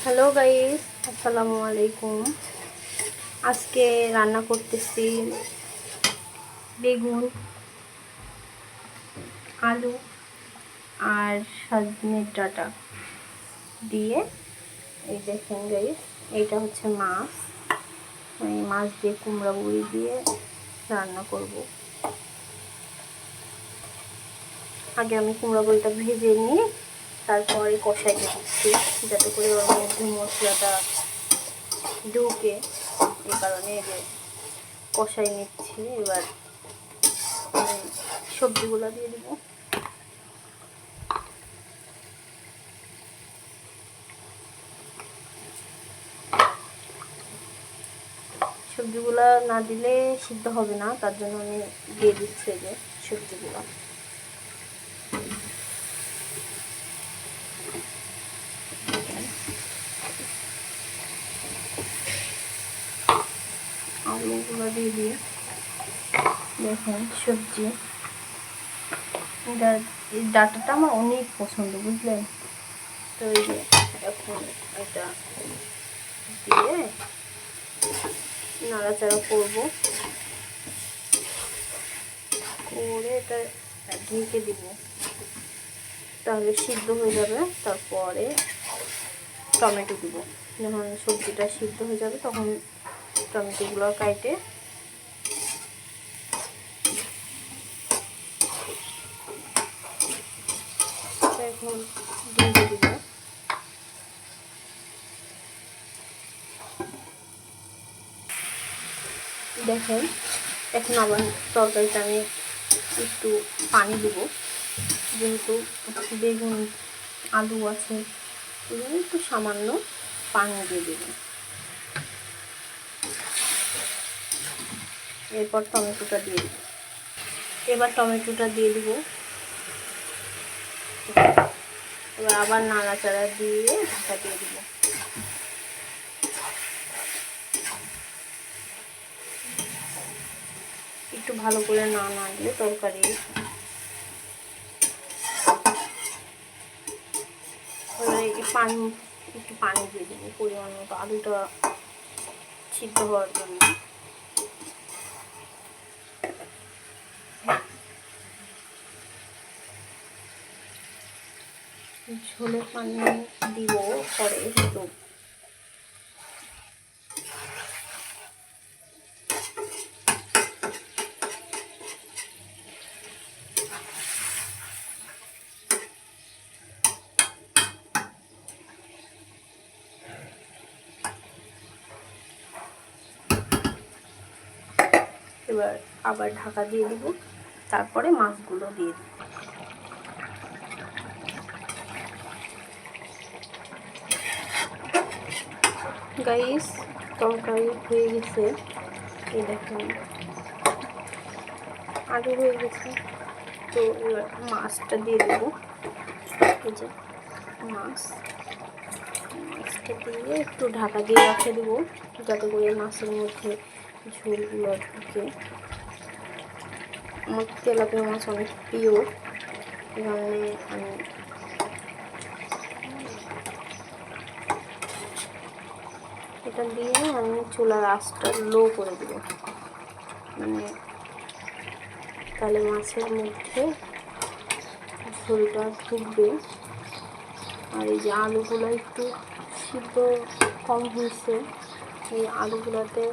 Hello guys, আসসালামু আলাইকুম। আজকে রান্না করতেছি বেগুন, আলু আর সজনের ডাঁটা দিয়ে। এই দেখেন গাইস, এইটা হচ্ছে মাছ। এই মাছ দিয়ে কুমড়া বড়ি দিয়ে রান্না করব। আগে আমি কুমড়া বড়িটা ভেজে নিয়ে তারপরে কষাই দিচ্ছি, যাতে করে ওর মধ্যে মশলাটা ঢুকে। এই কারণে যে কষাই নিচ্ছি। এবার সবজিগুলো দিয়ে দিব। সবজিগুলো না দিলে সিদ্ধ হবে না, তার জন্য আমি দিয়ে দিচ্ছি যে সবজিগুলো। আলুগুলো দিয়ে দিয়ে দেখেন সবজি। এই ডাঁটাটা আমার অনেক পছন্দ, বুঝলেন তো। এই যে এখন এটা দিয়ে নাড়াচাড়া করবো, করে এটা ঢেকে দিব, তাহলে সিদ্ধ হয়ে যাবে। তারপরে টমেটো দিব। যখন সবজিটা সিদ্ধ হয়ে যাবে তখন টমেটোগুলো কাটে এখন দিয়ে দিব। দেখেন এখন আবার তরকারিটা আমি একটু পানি দেবো, যেহেতু বেগুন আলু আছে, একটু সামান্য পানি দিয়ে দেবো। এরপর টমেটোটা দিয়ে দেবো। এবার টমেটোটা দিয়ে দিব। এবার আবার নাড়াচাড়া দিয়ে ঢাকা দিয়ে দিব। একটু ভালো করে না নাড়লে তরকারি একটু পানি দিয়ে দেবো পরিমাণ মতো, আলুটা সিদ্ধ হওয়ার জন্য। ঝোলের পানি দিব পরে একটু। এবার আবার ঢাকা দিয়ে দিব, তারপরে মাছগুলো দিয়ে দিব। গাইস, তরকারি হয়ে গেছে। এই দেখুন আলু হয়ে গেছে। তো এবার মাছটা দিয়ে দেব। এই যে মাছটা দিয়ে একটু ঢাকা দিয়ে রেখে দেবো, যাতে করে মাছের মধ্যে ঝোলগুলো ঢুকে। আমার তেলাপিয়া মাছ অনেক প্রিয়, এই কারণে আমি এটা দিয়ে আমি চুলার আঁচটা লো করে দেব, মানে তাহলে মাছের মধ্যে ঝোলটা ঢুকবে। আর এই যে আলুগুলো একটু সিদ্ধ কম হয়েছে, এই আলুগুলোতে